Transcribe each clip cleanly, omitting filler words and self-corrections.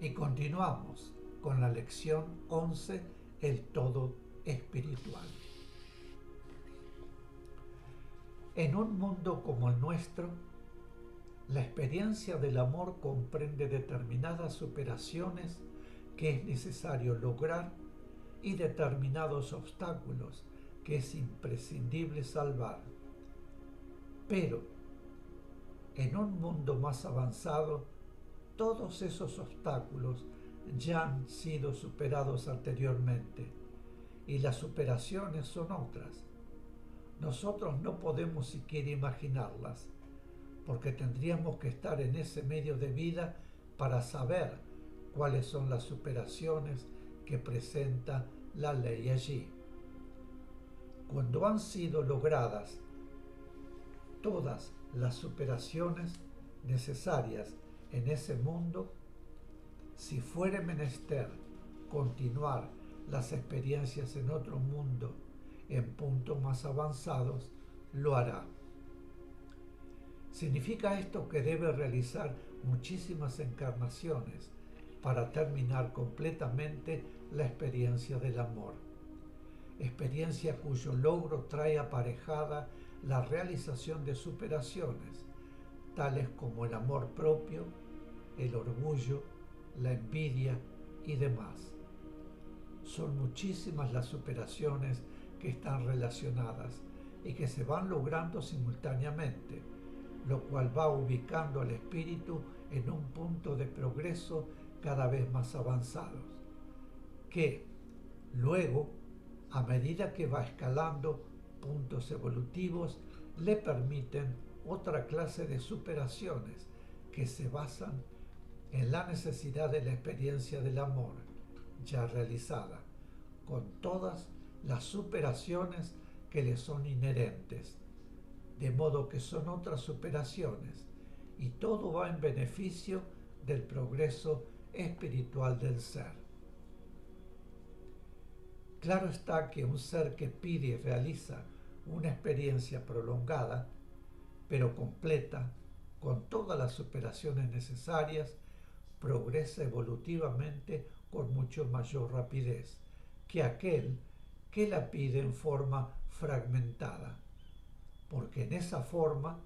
Y continuamos con la lección 11, el todo espiritual. En un mundo como el nuestro, la experiencia del amor comprende determinadas superaciones que es necesario lograr y determinados obstáculos que es imprescindible salvar. Pero, en un mundo más avanzado, todos esos obstáculos ya han sido superados anteriormente y las superaciones son otras. Nosotros no podemos siquiera imaginarlas, porque tendríamos que estar en ese medio de vida para saber cuáles son las superaciones que presenta la ley allí. Cuando han sido logradas todas las superaciones necesarias en ese mundo, si fuere menester continuar las experiencias en otro mundo en puntos más avanzados, lo hará. ¿Significa esto que debe realizar muchísimas encarnaciones para terminar completamente la experiencia del amor? Experiencia cuyo logro trae aparejada la realización de superaciones, tales como el amor propio, el orgullo, la envidia y demás. Son muchísimas las superaciones que están relacionadas y que se van logrando simultáneamente, lo cual va ubicando al espíritu en un punto de progreso cada vez más avanzados, que luego, a medida que va escalando puntos evolutivos, le permiten otra clase de superaciones que se basan en la necesidad de la experiencia del amor ya realizada, con todas las superaciones que le son inherentes, de modo que son otras superaciones, y todo va en beneficio del progreso espiritual del ser. Claro está que un ser que pide y realiza una experiencia prolongada, pero completa, con todas las superaciones necesarias, progresa evolutivamente con mucho mayor rapidez que aquel que la pide en forma fragmentada, porque en esa forma,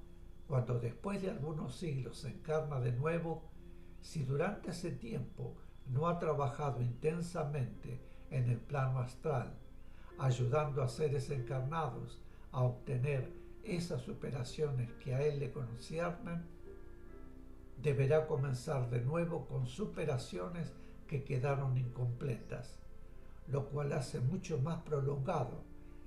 cuando después de algunos siglos se encarna de nuevo, si durante ese tiempo no ha trabajado intensamente en el plano astral, ayudando a seres encarnados a obtener esas superaciones que a él le conciernen, deberá comenzar de nuevo con superaciones que quedaron incompletas, lo cual hace mucho más prolongado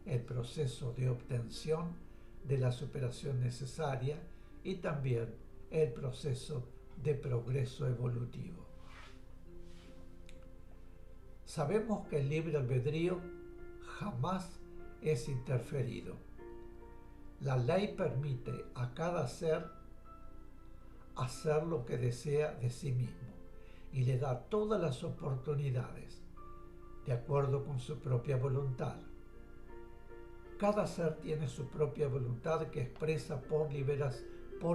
el proceso de obtención de la superación necesaria y también el proceso de progreso evolutivo. Sabemos que el libre albedrío jamás es interferido. La ley permite a cada ser hacer lo que desea de sí mismo y le da todas las oportunidades de acuerdo con su propia voluntad. Cada ser tiene su propia voluntad que expresa por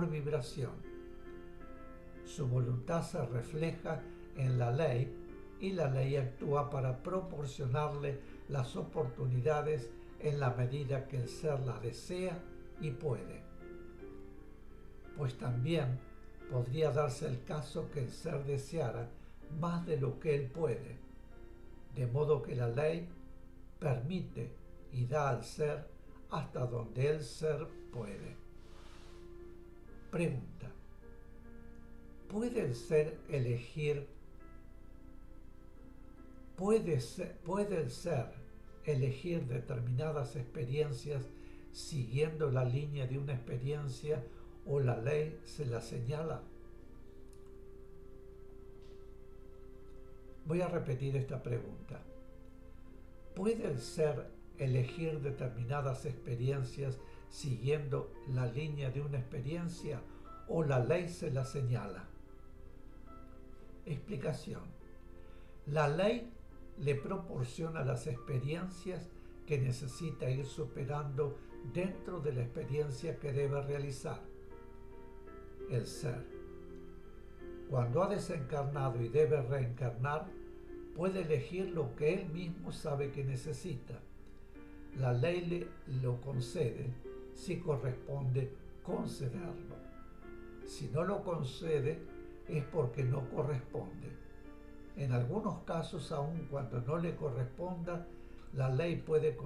vibración. Su voluntad se refleja en la ley y la ley actúa para proporcionarle las oportunidades en la medida que el ser las desea y puede. Pues también podría darse el caso que el ser deseara más de lo que él puede, de modo que la ley permite y da al ser hasta donde el ser puede. Pregunta: ¿puede el ser elegir determinadas experiencias siguiendo la línea de una experiencia o la ley se la señala? Voy a repetir esta pregunta. ¿Puede el ser elegir determinadas experiencias siguiendo la línea de una experiencia o la ley se la señala? Explicación. La ley le proporciona las experiencias que necesita ir superando dentro de la experiencia que debe realizar el ser. cuando ha desencarnado y debe reencarnar, puede elegir lo que él mismo sabe que necesita. La ley lo concede si corresponde concederlo. Si no lo concede, es porque no corresponde. En algunos casos, aun cuando no le corresponda, la ley puede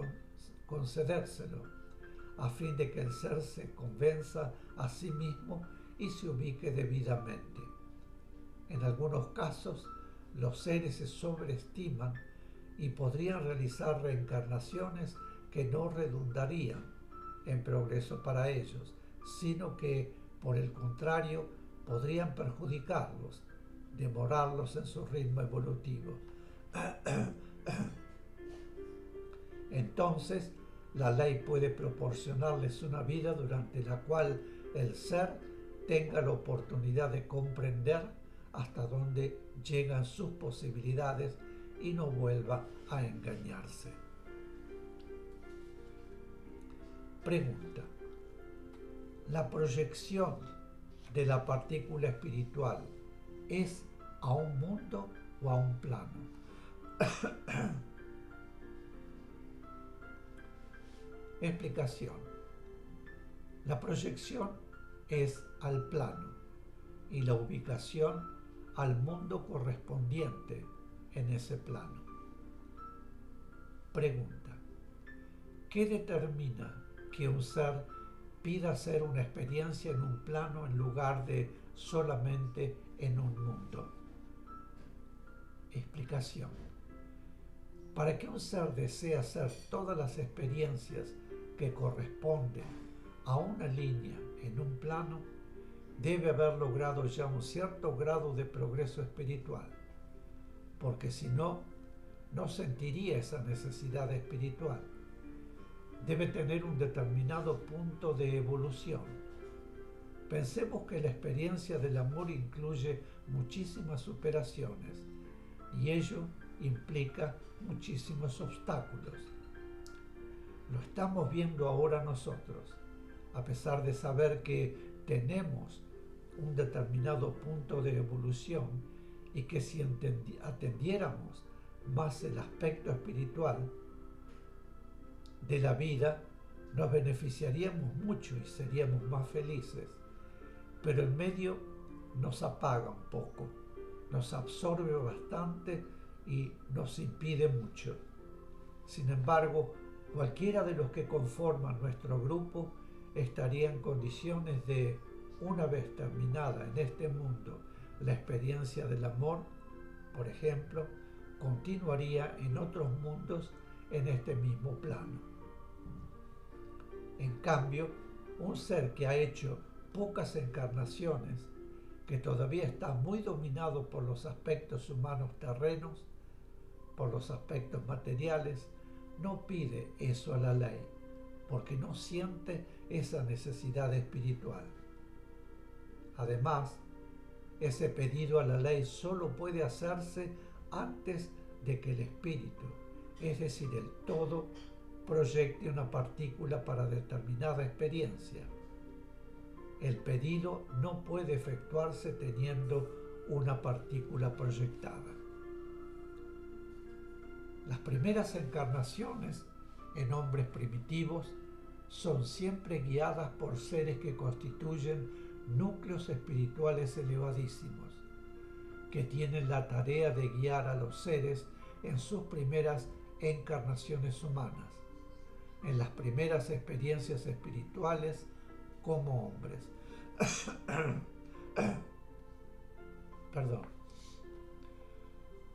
concedérselo, a fin de que el ser se convenza a sí mismo y se ubique debidamente. En algunos casos, los seres se sobreestiman y podrían realizar reencarnaciones que no redundarían en progreso para ellos, sino que, por el contrario, podrían perjudicarlos, demorarlos en su ritmo evolutivo. Entonces, la ley puede proporcionarles una vida durante la cual el ser tenga la oportunidad de comprender hasta dónde llegan sus posibilidades y no vuelva a engañarse. Pregunta: ¿la proyección de la partícula espiritual es a un mundo o a un plano? Explicación: la proyección es al plano y la ubicación al mundo correspondiente en ese plano. Pregunta: ¿qué determina que un ser pida hacer una experiencia en un plano en lugar de solamente en un mundo? Explicación: para que un ser desee hacer todas las experiencias que corresponden a una línea en un plano, debe haber logrado ya un cierto grado de progreso espiritual, porque si no, no sentiría esa necesidad espiritual. Debe tener un determinado punto de evolución. Pensemos que la experiencia del amor incluye muchísimas superaciones y ello implica muchísimos obstáculos. Lo estamos viendo ahora nosotros, a pesar de saber que tenemos un determinado punto de evolución y que si atendiéramos más el aspecto espiritual de la vida, nos beneficiaríamos mucho y seríamos más felices. Pero el medio nos apaga un poco, nos absorbe bastante y nos impide mucho. Sin embargo, cualquiera de los que conforman nuestro grupo estaría en condiciones de, una vez terminada en este mundo la experiencia del amor, por ejemplo, continuaría en otros mundos en este mismo plano. En cambio, un ser que ha hecho pocas encarnaciones, que todavía está muy dominado por los aspectos humanos terrenos, por los aspectos materiales, no pide eso a la ley, porque no siente esa necesidad espiritual. Además, ese pedido a la ley solo puede hacerse antes de que el espíritu, es decir, el todo, proyecte una partícula para determinada experiencia. El pedido no puede efectuarse teniendo una partícula proyectada. Las primeras encarnaciones en hombres primitivos son siempre guiadas por seres que constituyen núcleos espirituales elevadísimos, que tienen la tarea de guiar a los seres en sus primeras encarnaciones humanas, en las primeras experiencias espirituales como hombres. Perdón.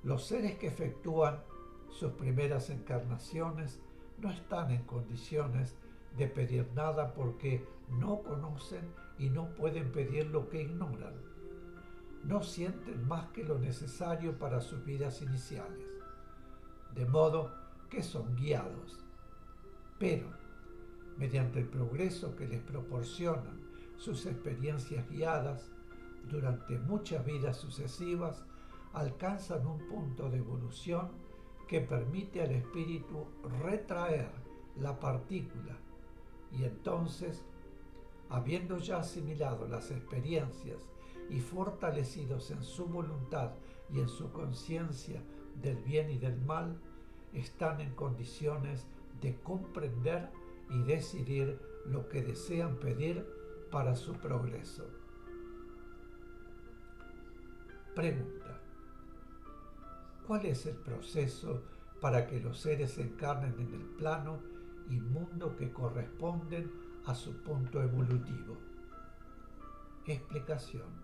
Los seres que efectúan sus primeras encarnaciones no están en condiciones de pedir nada porque no conocen y no pueden pedir lo que ignoran. No sienten más que lo necesario para sus vidas iniciales, de modo que son guiados. Pero, mediante el progreso que les proporcionan sus experiencias guiadas, durante muchas vidas sucesivas, alcanzan un punto de evolución que permite al espíritu retraer la partícula y entonces, habiendo ya asimilado las experiencias y fortalecidos en su voluntad y en su conciencia del bien y del mal, están en condiciones de comprender y decidir lo que desean pedir para su progreso. Pregunta: ¿cuál es el proceso para que los seres se encarnen en el plano y mundo que corresponden a su punto evolutivo? Explicación: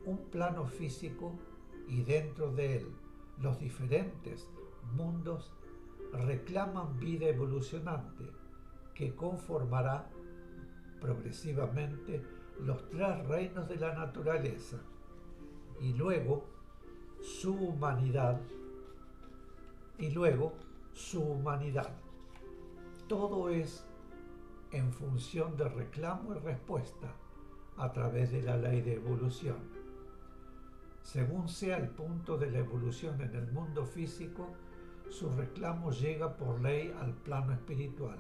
un plano físico y dentro de él los diferentes mundos reclaman vida evolucionante que conformará progresivamente los tres reinos de la naturaleza y luego su humanidad. Todo es en función de reclamo y respuesta a través de la ley de evolución. Según sea el punto de la evolución en el mundo físico, su reclamo llega por ley al plano espiritual,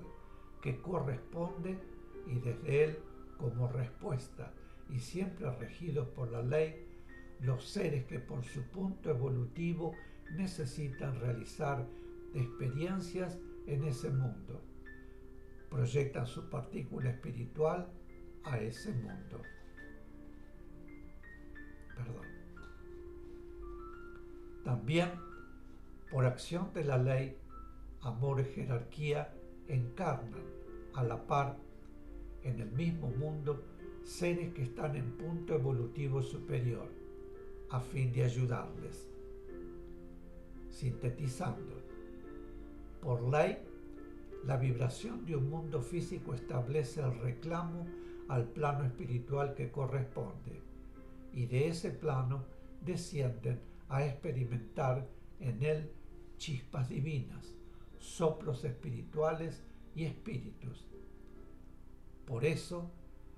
que corresponde, y desde él, como respuesta, y siempre regidos por la ley, los seres que por su punto evolutivo necesitan realizar experiencias en ese mundo, proyectan su partícula espiritual a ese mundo. También, por acción de la ley, amor y jerarquía encarnan a la par en el mismo mundo seres que están en punto evolutivo superior, a fin de ayudarles. Sintetizando, por ley, la vibración de un mundo físico establece el reclamo al plano espiritual que corresponde, y de ese plano descienden a experimentar en él chispas divinas, soplos espirituales y espíritus. Por eso,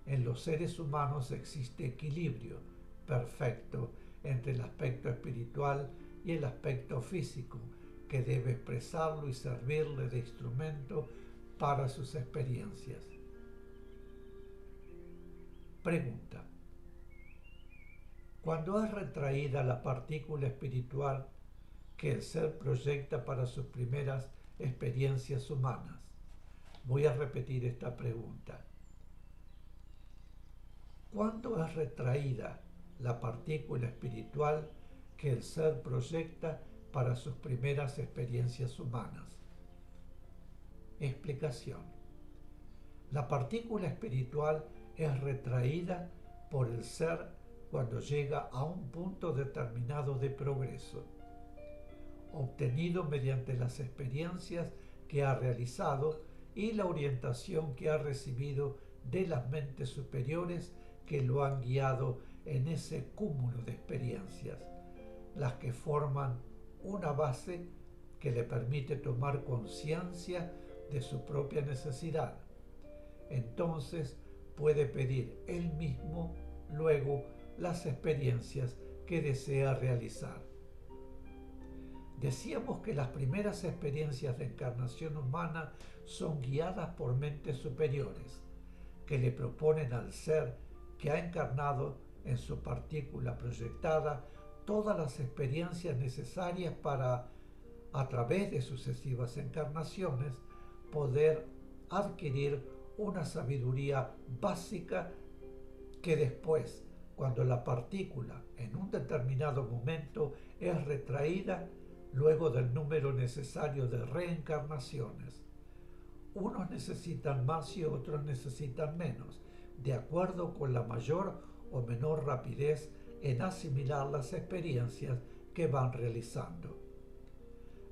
en los seres humanos existe equilibrio perfecto entre el aspecto espiritual y el aspecto físico, que debe expresarlo y servirle de instrumento para sus experiencias. Pregunta: cuando es retraída la partícula espiritual que el ser proyecta para sus primeras experiencias humanas? Voy a repetir esta pregunta. ¿Cuándo es retraída la partícula espiritual que el ser proyecta para sus primeras experiencias humanas? Explicación: la partícula espiritual es retraída por el ser cuando llega a un punto determinado de progreso, obtenido mediante las experiencias que ha realizado y la orientación que ha recibido de las mentes superiores que lo han guiado en ese cúmulo de experiencias, las que forman una base que le permite tomar conciencia de su propia necesidad. Entonces puede pedir él mismo luego las experiencias que desea realizar. Decíamos que las primeras experiencias de encarnación humana son guiadas por mentes superiores, que le proponen al ser que ha encarnado en su partícula proyectada todas las experiencias necesarias para, a través de sucesivas encarnaciones, poder adquirir una sabiduría básica que después, cuando la partícula en un determinado momento es retraída, luego del número necesario de reencarnaciones, unos necesitan más y otros necesitan menos, de acuerdo con la mayor o menor rapidez en asimilar las experiencias que van realizando.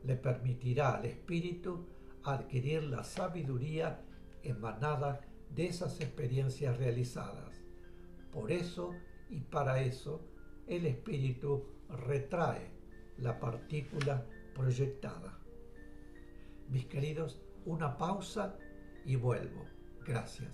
Le permitirá al espíritu adquirir la sabiduría emanada de esas experiencias realizadas. Por eso y para eso, el espíritu retrae la partícula proyectada. Mis queridos, una pausa y vuelvo. Gracias.